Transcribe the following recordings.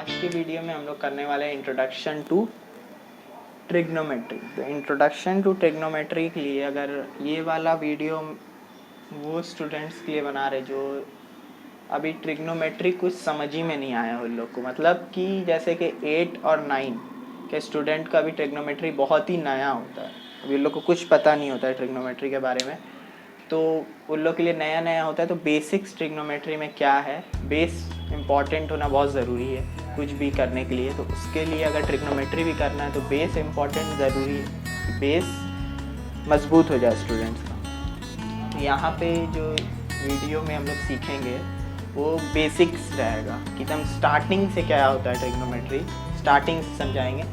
आज की वीडियो में हम लोग करने वाले हैं इंट्रोडक्शन टू ट्रिग्नोमेट्री। तो इंट्रोडक्शन टू ट्रिग्नोमेट्री के लिए अगर ये वाला वीडियो वो स्टूडेंट्स के लिए बना रहे जो अभी ट्रिग्नोमेट्री कुछ समझ ही में नहीं आया उन लोग को, मतलब कि जैसे कि 8 और 9 के स्टूडेंट का भी ट्रिग्नोमेट्री बहुत ही नया होता है, अभी उन लोग को कुछ पता नहीं होता है ट्रिग्नोमेट्री के बारे में। तो उन लोग के लिए नया नया होता है। तो बेसिक्स ट्रिग्नोमेट्री में क्या है, बेस इम्पॉर्टेंट होना बहुत ज़रूरी है कुछ भी करने के लिए। तो उसके लिए अगर ट्रिग्नोमेट्री भी करना है तो बेस इम्पॉर्टेंट ज़रूरी है, बेस मजबूत हो जाए स्टूडेंट्स का। तो यहाँ पे जो वीडियो में हम लोग सीखेंगे वो बेसिक्स रहेगा कि हम स्टार्टिंग से क्या होता है ट्रिग्नोमेट्री, स्टार्टिंग से समझाएंगे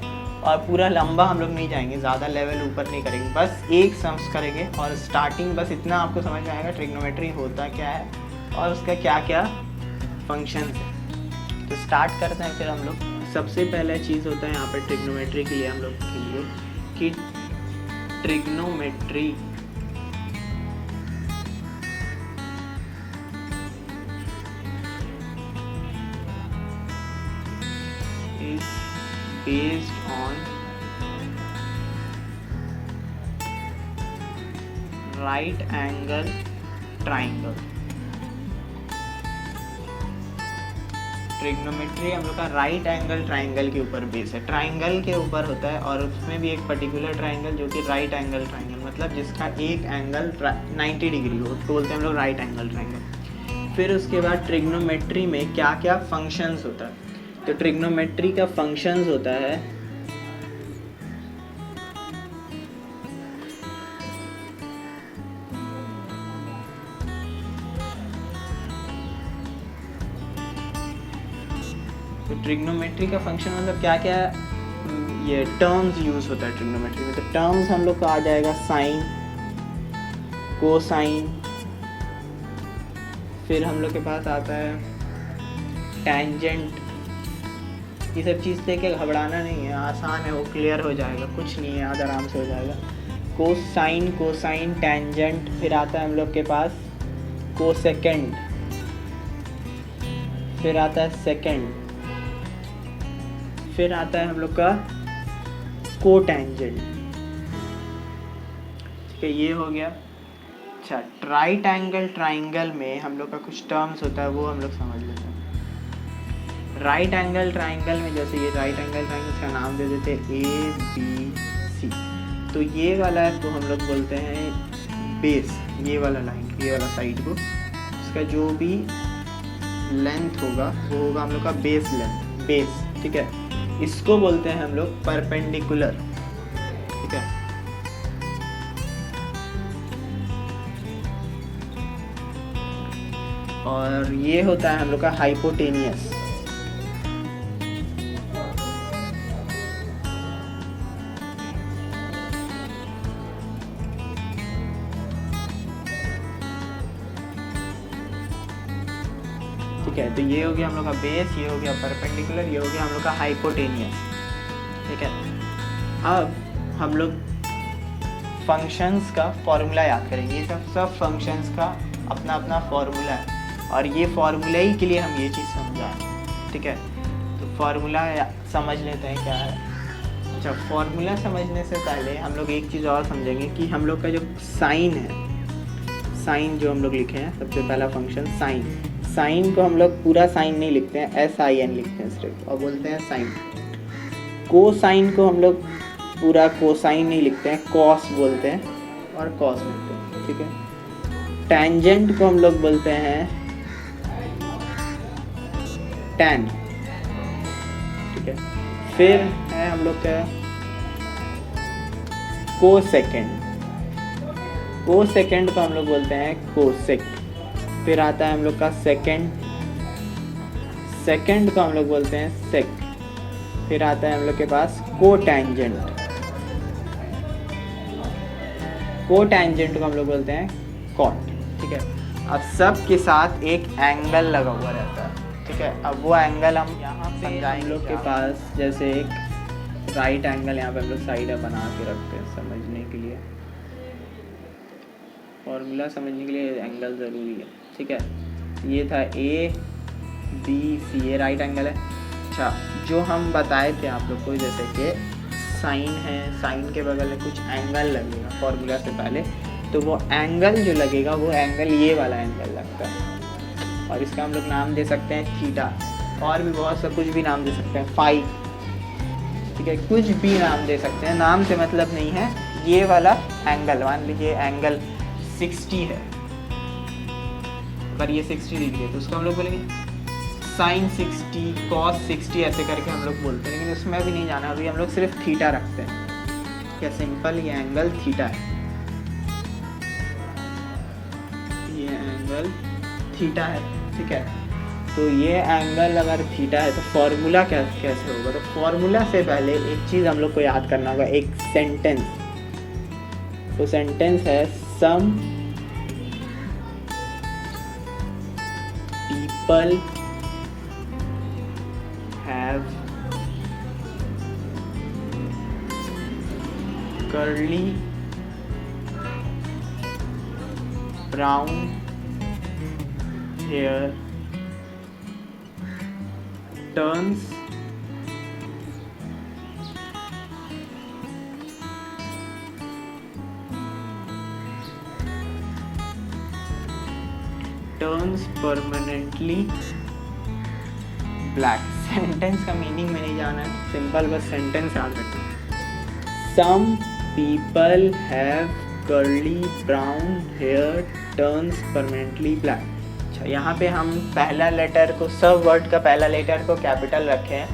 और पूरा लंबा हम लोग नहीं जाएंगे, ज़्यादा लेवल ऊपर नहीं करेंगे, बस एक सम्स करेंगे और स्टार्टिंग बस इतना आपको समझ में आएगा ट्रिग्नोमेट्री होता क्या है और उसका क्या क्या फंक्शंस है। तो स्टार्ट करते हैं फिर हम लोग। सबसे पहला चीज़ होता है यहाँ पर ट्रिग्नोमेट्री के लिए हम लोग के लिए कि trigonometry is based on right angle triangle। Trigonometry हम लोग का राइट एंगल ट्राइंगल के ऊपर बेस है, ट्राइंगल के ऊपर होता है और उसमें भी एक पर्टिकुलर ट्राइंगल जो कि राइट एंगल ट्राइंगल, मतलब जिसका एक एंगल 90 डिग्री हो तो बोलते हैं हम लोग राइट एंगल ट्राइंगल। फिर उसके बाद ट्रिग्नोमेट्री में क्या क्या फंक्शंस होता है, तो ट्रिग्नोमेट्री का फंक्शंस होता है तो ट्रिग्नोमेट्री का फंक्शन मतलब क्या क्या ये टर्म्स यूज होता है ट्रिग्नोमेट्री में। तो टर्म्स हम लोग का आ जाएगा साइन, कोसाइन, फिर हम लोग के पास आता है टैंजेंट। ये सब चीज़ लेके घबराना नहीं है, आसान है, वो क्लियर हो जाएगा, कुछ नहीं है, आज आराम से हो जाएगा। कोसाइन, कोसाइन, टैंजेंट, फिर आता है हम लोग के पास कोसेकेंड, फिर आता है सेकेंड, फिर आता है हम लोग का कोटेंजेंट। ठीक है, ये हो गया। अच्छा, राइट एंगल ट्राइंगल में हम लोग का कुछ टर्म्स होता है वो हम लोग समझ लेते हैं। राइट एंगल ट्राइंगल में जैसे ये राइट एंगल ट्राइंगल का नाम दे देते हैं ABC। तो ये वाला को हम लोग बोलते हैं बेस, ये वाला लाइन, ये वाला साइड को, इसका जो भी लेंथ होगा वो होगा हम लोग का बेस लेंथ, बेस। ठीक है, इसको बोलते हैं हम लोग परपेंडिकुलर। ठीक है, और ये होता है हम लोग का हाइपोटेनियस। ठीक है, तो ये हो गया हम लोग का बेस, ये हो गया परपेंडिकुलर, ये हो गया हम लोग का हाइपोटेनियस। ठीक है, अब हम लोग फंक्शंस का फॉर्मूला याद करेंगे। ये सब फंक्शंस का अपना अपना फॉर्मूला है और ये फॉर्मूला ही के लिए हम ये चीज़ समझाएं। ठीक है, तो फॉर्मूला समझ लेते हैं क्या है। अच्छा, फॉर्मूला समझने से पहले हम लोग एक चीज़ और समझेंगे कि हम लोग का जो साइन है, साइन जो हम लोग लिखे हैं, सबसे पहला फंक्शन साइन। साइन को हम लोग पूरा साइन नहीं लिखते हैं, SIN लिखते हैं सिर्फ और बोलते हैं साइन। कोसाइन को हम लोग पूरा कोसाइन नहीं लिखते हैं, कॉस बोलते हैं और कॉस बोलते हैं। ठीक है, टैंजेंट को हम लोग बोलते हैं टैन। ठीक है, फिर है हम लोग का कोसेकेंड, कोसेकेंड को हम लोग बोलते हैं कोसेक। फिर आता है हम लोग का सेकेंड, सेकेंड को हम लोग बोलते हैं सेक। फिर आता है हम लोग के पास कोटेंजेंट, कोटेंजेंट को हम लोग बोलते हैं कॉट। ठीक है, अब सब के साथ एक एंगल लगा हुआ रहता है। ठीक है, अब वो एंगल हम यहाँ पे हम लोग के पास जैसे एक राइट एंगल यहाँ पे हम लोग साइड बना के रखते हैं समझने के लिए, फॉर्मूला समझने के लिए एंगल ज़रूरी है। ठीक है, ये था ABC, ये राइट एंगल है। अच्छा, जो हम बताए थे आप लोग को, जैसे कि साइन है, साइन के बगल में कुछ एंगल लगेगा फॉर्मूला से पहले, तो वो एंगल जो लगेगा वो एंगल ये वाला एंगल लगता है, और इसका हम लोग नाम दे सकते हैं थीटा, और भी बहुत सा कुछ भी नाम दे सकते हैं, फाई, ठीक है, कुछ भी नाम दे सकते हैं, नाम से मतलब नहीं है। ये वाला एंगल, मान लीजिए एंगल 60 है, अगर ये 60 डिग्री है तो उसको हम लोग बोलेंगे साइन 60, कॉस 60, ऐसे करके हम लोग बोलते हैं, लेकिन उसमें भी नहीं जाना, अभी हम लोग सिर्फ थीटा रखते हैं। क्या सिंपल, ये एंगल थीटा है, ये एंगल थीटा है, ठीक है। तो ये एंगल अगर थीटा है तो फॉर्मूला कैसे होगा, तो फॉर्मूला से पहले एक चीज़ हम लोग को याद करना होगा, एक सेंटेंस। तो सेंटेंस है some people have curly brown hair, turns permanently black। Sentence का मीनिंग में नहीं जाना है, सिंपल बस सेंटेंस याद रखना। Some people have curly brown hair turns permanently black. अच्छा, यहाँ पे हम पहला लेटर को, सब वर्ड का पहला लेटर को कैपिटल रखे हैं,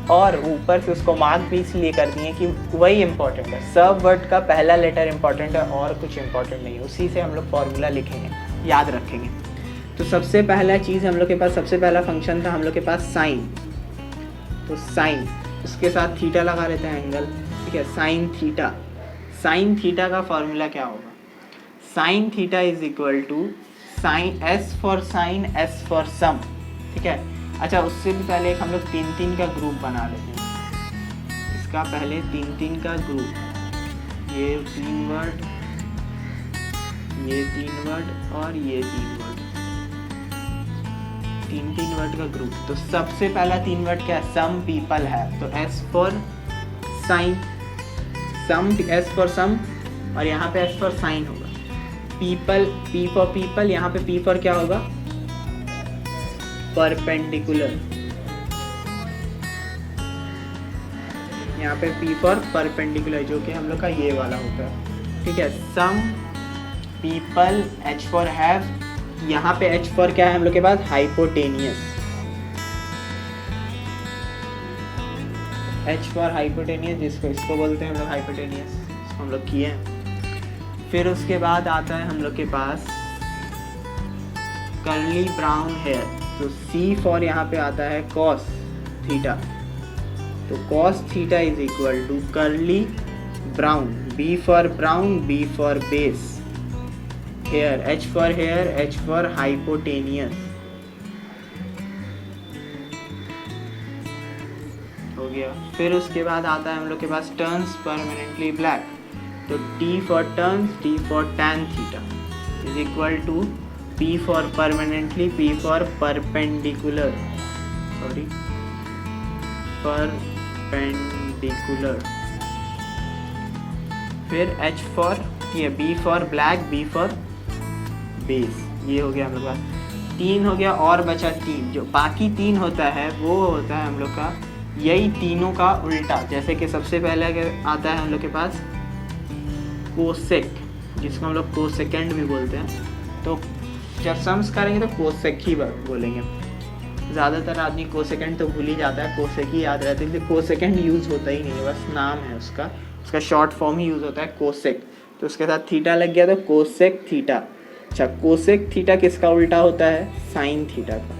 और ऊपर से उसको मार्क भी इसलिए कर दिए कि वही इंपॉर्टेंट है, सब वर्ड का पहला लेटर इंपॉर्टेंट है और कुछ इंपॉर्टेंट नहीं है, उसी से हम लोग फॉर्मूला लिखेंगे, याद रखेंगे। तो सबसे पहला चीज़ हम लोग के पास, सबसे पहला फंक्शन था हम लोग के पास साइन, तो साइन, उसके साथ थीटा लगा लेते हैं एंगल, ठीक है, साइन थीटा। साइन थीटा का फॉर्मूला क्या होगा, sine theta is equal to sine, S for sine, S for some, ठीक है। अच्छा, उससे भी पहले एक हम लोग 3-3 का ग्रुप बना लेते हैं, इसका पहले 3-3 का ग्रुप, ये 3 वर्ड, ये 3 वर्ड और ये 3 वर्ड, 3 वर्ड का ग्रुप। तो सबसे पहला 3 वर्ड क्या है, सम पीपल है, तो S for sine, some, S for some, और यहाँ पे एस फॉर साइन होगा। पीपल, पी फॉर पीपल, यहाँ पे पी फॉर क्या होगा, परपेंडिकुलर, यहाँ पे पी फॉर परपेंडिकुलर, जो कि हम लोग का ये वाला होता है, ठीक है। Some people, H for have, यहाँ पे एच फॉर क्या है हम लोग के पास, हाइपोटेनियस, एच फॉर हाइपोटेनियस, जिसको इसको बोलते हैं हम लोग हाइपोटेनियस, इसको हम लोग किए हैं। फिर उसके बाद आता है हम लोग के पास कर्ली ब्राउन हेयर, तो सी फॉर यहाँ पे आता है कॉस थीटा, तो cos theta is equal to curly brown, B for brown, B for base, hair, H for hair, H for hypotenuse, हो गया। फिर उसके बाद आता है हम लोग के पास टर्न्स परमानेंटली ब्लैक, तो T for turns, T for tan theta is equal to P for permanently, P for perpendicular, sorry perpendicular, फिर एच फॉर, ये B for black, B for base, ये हो गया हम लोग का 3 हो गया, और बचा 3, जो बाकी 3 होता है वो होता है हम लोग का यही तीनों का उल्टा। जैसे कि सबसे पहले आता है हम लोग के पास कोसेक, जिसको हम लोग कोसेकेंड भी बोलते हैं, तो जब सम्स करेंगे तो कोसेक ही बोलेंगे, ज़्यादातर आदमी कोसेकेंड तो भूल ही जाता है, कोसेक ही याद रहता है, इसलिए कोसेकेंड यूज़ होता ही नहीं है, बस नाम है उसका, उसका शॉर्ट फॉर्म ही यूज़ होता है कोसेक, तो उसके साथ थीटा लग गया तो कोसेक थीटा। अच्छा, कोसेक थीटा किसका उल्टा होता है, साइन थीटा का,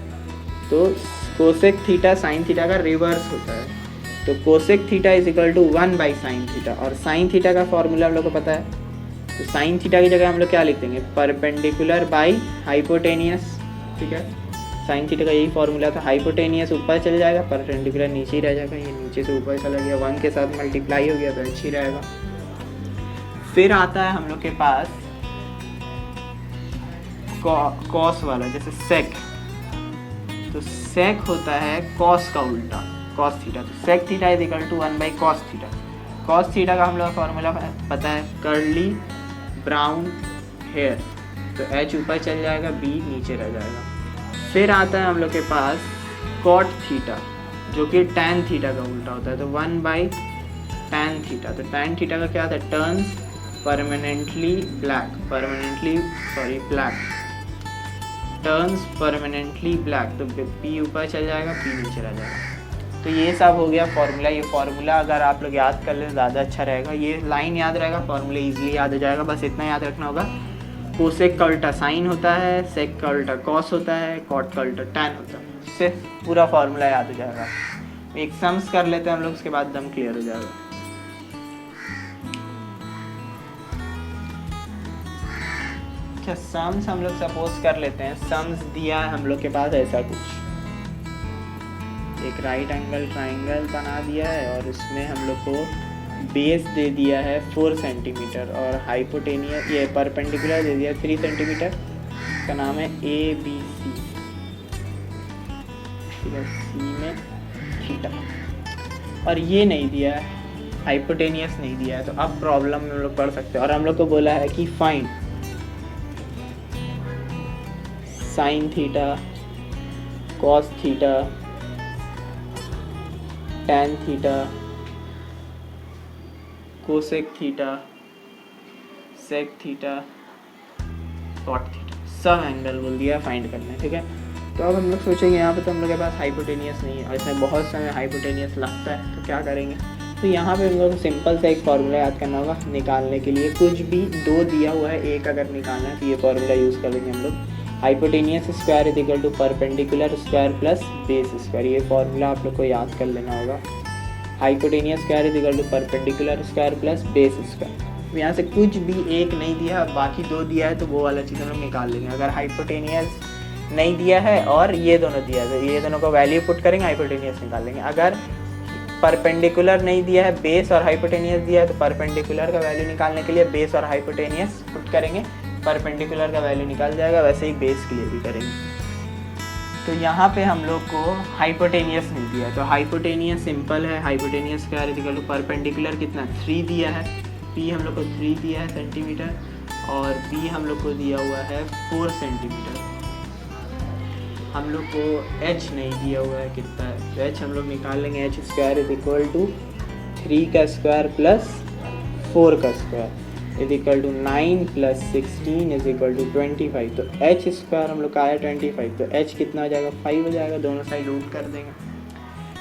तो कोसेक थीटा साइन थीटा का रिवर्स होता है, तो cosec theta is equal to 1/sin theta, और साइन थीटा का फॉर्मूला हम लोग को पता है, तो साइन थीटा की जगह हम लोग क्या लिख देंगे, परपेंडिकुलर बाई हाइपोटेनियस, ठीक है। साइन थीटा का यही फॉर्मूला था, हाइपोटेनियस ऊपर चल जाएगा, परपेंडिकुलर नीचे ही रह जाएगा, ये नीचे से ऊपर चला गया, 1 के साथ मल्टीप्लाई हो गया तो अच्छी रहेगा। फिर आता है हम लोग के पास कॉस वाला, जैसे सेक, तो सेक होता है कॉस का उल्टा, कॉस थीटा, तो sec theta is equal to 1 by cos theta. Cos theta का हम लोग फॉर्मूला पता है, कर्ली ब्राउन हेयर, तो एच ऊपर चल जाएगा, बी नीचे रह जाएगा। फिर आता है हम लोग के पास कॉट थीटा जो कि टैन थीटा का उल्टा होता है, तो 1 बाई टैन थीटा। तो टैन थीटा का क्या आता है, turns permanently black, turns permanently black, तो पी ऊपर चल जाएगा, पी नीचे रह जाएगा। तो ये सब हो गया फॉर्मूला। ये फॉर्मूला अगर आप लोग याद कर ले ज़्यादा अच्छा रहेगा, ये लाइन याद रहेगा, फॉर्मूला इजीली याद हो जाएगा। बस इतना याद रखना होगा, कोसेक का उल्टा साइन होता है, सेक का उल्टा कॉस होता है, कॉट का उल्टा टैन होता है, इससे पूरा फॉर्मूला याद हो जाएगा। एक सम्स कर लेते हैं हम लोग, उसके बाद दम क्लियर हो जाएगा। अच्छा, सम्स हम लोग सपोज कर लेते हैं, सम्स दिया है हम लोग के पास ऐसा कुछ, एक राइट एंगल ट्राइंगल बना दिया है और इसमें हम लोग को बेस दे दिया है 4 सेंटीमीटर और हाइपोटेनियस ये परपेंडिकुलर दे दिया 3 सेंटीमीटर, इसका नाम है ए बी सी, ठीक है, सी में थीटा, और ये नहीं दिया है, हाइपोटेनियस नहीं दिया है। तो अब प्रॉब्लम में हम लोग पढ़ सकते हैं, और हम लोग को बोला है कि find sine theta, cos theta, tan theta, cosec theta, sec theta, cot theta, सब एंगल बोल दिया फाइंड करना है, ठीक है। तो अब हम लोग सोचेंगे यहाँ पे तो हम लोग के पास हाइपोटेनियस नहीं है और इसमें बहुत समय हाइपोटेनियस लगता है, तो क्या करेंगे। तो यहाँ पे हम लोग को सिंपल सा एक फार्मूला याद करना होगा निकालने के लिए, कुछ भी दो दिया हुआ है, एक अगर निकालना है तो ये फार्मूला यूज़ कर लेंगे हम लोग, hypotenuse square is equal to perpendicular square plus base square. ये फार्मूला आप लोग को याद कर लेना होगा, hypotenuse square is equal to perpendicular square plus base square. यहाँ से कुछ भी एक नहीं दिया, बाकी दो दिया है, तो वो वाला चीज़ हम लोग निकाल लेंगे। अगर हाइपोटेनियस नहीं दिया है और ये दोनों दिया है, तो ये दोनों को वैल्यू पुट करेंगे, हाइपोटेनियस निकाल लेंगे। अगर परपेंडिकुलर नहीं दिया है, बेस और हाइपोटेनियस दिया है, तो परपेंडिकुलर का वैल्यू निकालने के लिए बेस और हाइपोटेनियस पुट करेंगे, परपेंडिकुलर का वैल्यू निकल जाएगा। वैसे ही बेस के लिए भी करेंगे। तो यहाँ पे हम लोग को हाइपोटेनियस नहीं दिया है, तो हाइपोटेनियस सिंपल है, hypotenuse square is equal to perpendicular कितना 3 दिया है, पी हम लोग को 3 दिया है सेंटीमीटर, और बी हम लोग को दिया हुआ है 4 सेंटीमीटर। हम लोग को एच नहीं दिया हुआ है कितना है, तो एच हम लोग निकाल लेंगे, H square is equal to 3 का स्क्वायर प्लस 4 का square is equal to 9 plus 16 is equal to 25। तो एच स्क्वायर हम लोग का आया 25, तो एच कितना हो जाएगा 5 हो जाएगा, दोनों साइड रूट कर देंगे,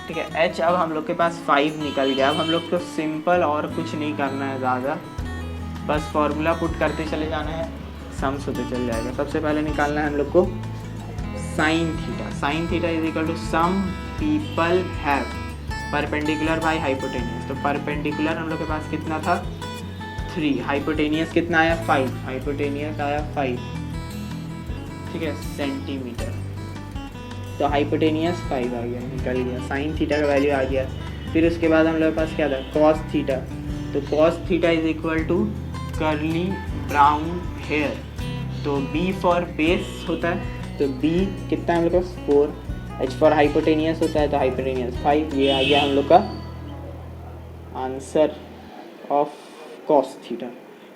ठीक है। एच अब हम लोग के पास 5 निकल गया। अब हम लोग को सिंपल और कुछ नहीं करना है ज़्यादा, बस फार्मूला पुट करते चले जाना है, सम्स होते चल जाएगा। सबसे पहले निकालना है हम लोग को sine theta. Sine theta is equal to some people have perpendicular by hypotenuse, तो परपेंडिकुलर हम लोग के पास कितना था 3, हाइपोटेनियस कितना आया 5, हाइपोटेनियस आया 5, ठीक है, सेंटीमीटर। तो हाइपोटेनियस 5 आ गया, निकल गया, साइन थीटा का वैल्यू आ गया। फिर उसके बाद हम लोग के पास क्या था कॉस थीटा, तो cos theta is equal to curly brown hair, तो बी फॉर बेस होता है, तो बी कितना है हम लोग का 4, एच फॉर हाइपोटेनियस होता है, तो हाइपोटेनियस 5। ये आ गया हम लोग का आंसर ऑफ कॉस थीटा।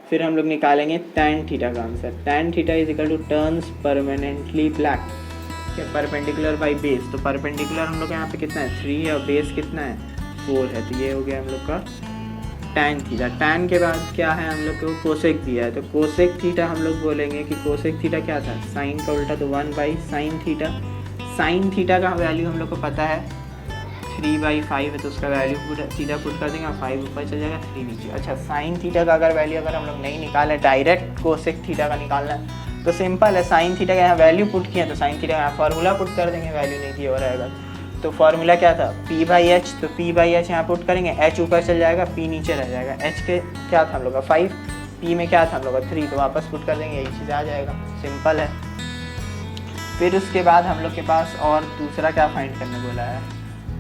फिर हम लोग निकालेंगे टैन थीटा का answer. Tan theta is equal to turns permanently black, क्या परपेंडिकुलर बाई बेस, तो परपेंडिकुलर हम लोग का यहाँ पे कितना है 3 है और बेस कितना है 4 है, तो ये हो गया हम लोग का टैन थीटा। टैन के बाद क्या है हम लोग को कोसेक दिया है, तो कोसेक थीटा हम लोग बोलेंगे कि कोसेक थीटा क्या था साइन का उल्टा, तो 1 by sine theta. Sine theta का वैल्यू हम लोग को पता है 3/5 है, तो उसका वैल्यू सीधा पुट कर देंगे, 5 ऊपर चल जाएगा 3 नीचे। अच्छा, साइन थीटा का अगर वैल्यू अगर हम लोग नहीं निकालें, डायरेक्ट कोसेक थीटा का निकालना है, तो सिंपल है, साइन थीटा का यहाँ वैल्यू पुट किया, तो साइन थीटा का यहाँ फार्मूला पुट कर देंगे, वैल्यू नहीं दिया हो रहेगा। तो फार्मूला क्या था P/H, तो P/H यहाँ पुट करेंगे, H ऊपर चल जाएगा, P नीचे रह जाएगा। H के क्या था हम लोग का 5, P में क्या था हम लोग का 3, तो वापस पुट कर देंगे, यही चीज़ आ जाएगा, सिंपल है। फिर उसके बाद हम लोग के पास और दूसरा क्या फाइंड करने बोला है,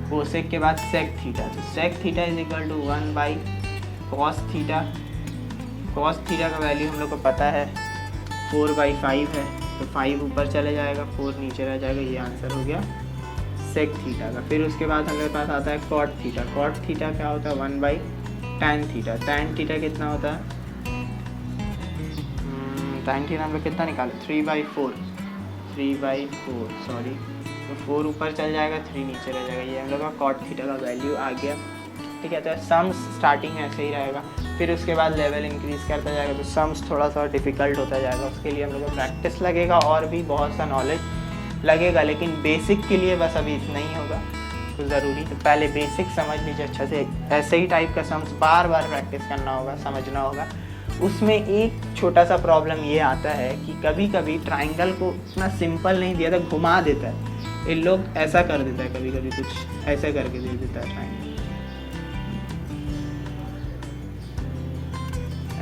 कोसेक के बाद सेक थीटा, तो sec theta is equal to 1 by cos theta. Cos theta का वैल्यू हम लोग को पता है 4/5 है, तो 5 ऊपर चले जाएगा, 4 नीचे रह जाएगा, ये आंसर हो गया सेक थीटा का। फिर उसके बाद हमारे पास आता है कॉट थीटा। कॉट थीटा क्या होता है 1/tan थीटा। tan थीटा कितना होता है, tan थीटा हम लोग कितना निकाले 3/4 सॉरी, तो 4 ऊपर चल जाएगा 3 नीचे रह जाएगा। ये हम लोग का कॉट थीटा का वैल्यू आ गया। ठीक है, तो सम्स स्टार्टिंग में ऐसे ही रहेगा, फिर उसके बाद लेवल इंक्रीज़ करता जाएगा तो सम्स थोड़ा सा डिफ़िकल्ट होता जाएगा। उसके लिए हम लोग को प्रैक्टिस लगेगा और भी बहुत सा नॉलेज लगेगा, लेकिन बेसिक के लिए बस अभी इतना ही होगा तो ज़रूरी। तो पहले बेसिक समझ लीजिए अच्छा से, ऐसे ही टाइप का सम्स बार बार प्रैक्टिस करना होगा, समझना होगा। उसमें एक छोटा सा प्रॉब्लम ये आता है कि कभी कभी ट्राइंगल को इतना सिंपल नहीं दिया था, घुमा देता है। इन लोग ऐसा कर देता है, कभी कभी कुछ ऐसे करके दे देता है ट्राइंगल,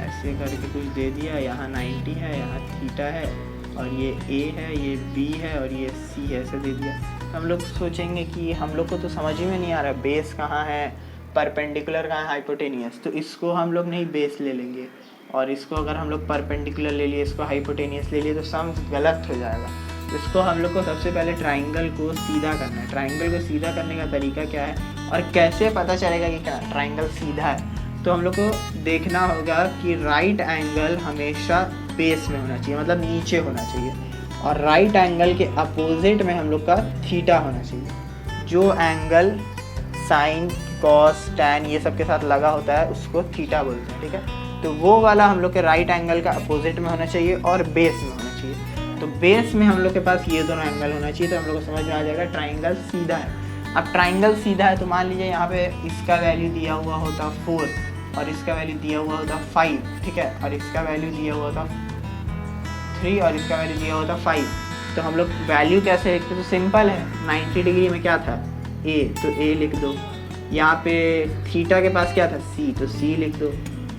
ऐसे करके कुछ दे दिया, यहाँ 90 है, यहाँ थीटा है, और ये A है, ये B है और ये C है, ऐसे दे दिया। हम लोग सोचेंगे कि हम लोग को तो समझ ही में नहीं आ रहा बेस कहाँ है, परपेंडिकुलर कहाँ है, हाइपोटेनियस, तो इसको हम लोग नहीं बेस ले लेंगे, और इसको अगर हम लोग परपेंडिकुलर ले लिए, इसको हाइपोटेनियस ले लिए तो सम्स गलत हो जाएगा। इसको हम लोग को सबसे पहले ट्राइंगल को सीधा करना है। ट्राइंगल को सीधा करने का तरीका क्या है और कैसे पता चलेगा कि क्या ट्राइंगल सीधा है, तो हम लोग को देखना होगा कि राइट एंगल हमेशा बेस में होना चाहिए, मतलब नीचे होना चाहिए, और राइट एंगल के अपोजिट में हम लोग का थीटा होना चाहिए। जो एंगल साइन कॉस टैन ये सब के साथ लगा होता है उसको थीटा बोलते हैं। ठीक है, तो वो वाला हम लोग के राइट एंगल का अपोजिट में होना चाहिए और बेस में होना चाहिए। तो बेस में हम लोग के पास ये दोनों एंगल होना चाहिए, तो हम लोग को समझ में आ जाएगा ट्राइंगल सीधा है। अब ट्राइंगल सीधा है तो मान लीजिए यहाँ पे इसका वैल्यू दिया हुआ होता 4 और इसका वैल्यू दिया हुआ होता 5, ठीक है, और इसका वैल्यू दिया हुआ होता 3 और इसका वैल्यू दिया हुआ था 5। तो हम लोग वैल्यू कैसे लिखते, तो सिंपल है, 90 डिग्री में क्या था A, तो A लिख दो, यहाँ पे थीटा के पास क्या था C, तो C लिख दो,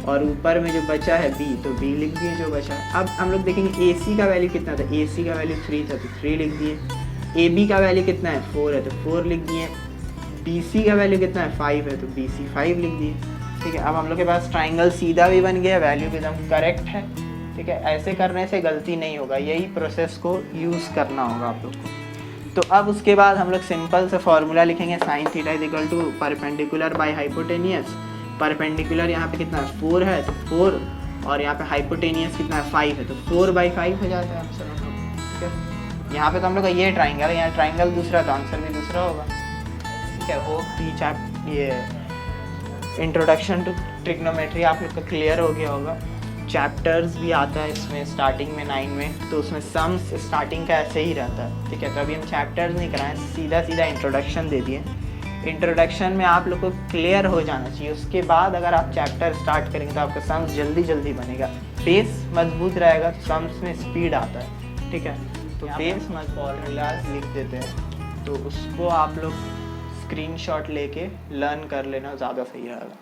और ऊपर में जो बचा है B, तो B लिख दिए जो बचा। अब हम लोग देखेंगे AC का वैल्यू कितना था, AC का वैल्यू 3 था तो 3 लिख दिए, AB का वैल्यू कितना है 4 है तो 4 लिख दिए, BC का वैल्यू कितना है 5 है तो BC 5 लिख दिए। ठीक है, अब हम लोग के पास ट्राइंगल सीधा भी बन गया, वैल्यू भी एकदम करेक्ट है। ठीक है, ऐसे करने से गलती नहीं होगा, यही प्रोसेस को यूज़ करना होगा आप लोग को। तो अब उसके बाद हम लोग सिंपल से फॉर्मूला लिखेंगे, sine theta is equal to perpendicular by hypotenuse. Perpendicular यहाँ पे कितना है 4 है तो 4, और यहाँ पे हाइपोटेनियस कितना है 5 है तो 4/5 हो जाता है आंसर हम लोग। ठीक है, यहाँ पे तो हम लोग का ये ट्राइंगल है, यहाँ ट्राइंगल दूसरा तो आंसर भी दूसरा होगा। ठीक है, वो ये इंट्रोडक्शन टू ट्रिग्नोमेट्री आप लोग का क्लियर हो गया होगा। चैप्टर्स भी आता है इसमें स्टार्टिंग में 9 में, तो उसमें सम्स स्टार्टिंग का ऐसे ही रहता है। ठीक है, तो अभी हम चैप्टर्स नहीं कराएं, सीधा सीधा इंट्रोडक्शन दे दिए। इंट्रोडक्शन में आप लोग को क्लियर हो जाना चाहिए, उसके बाद अगर आप चैप्टर स्टार्ट करेंगे तो आपका सम्स जल्दी जल्दी बनेगा, बेस मजबूत रहेगा तो सम्स में स्पीड आता है। ठीक है, तो बेस फॉर्मूलाज लिख देते हैं, तो उसको आप लोग स्क्रीनशॉट लेके लर्न कर लेना ज़्यादा सही रहेगा।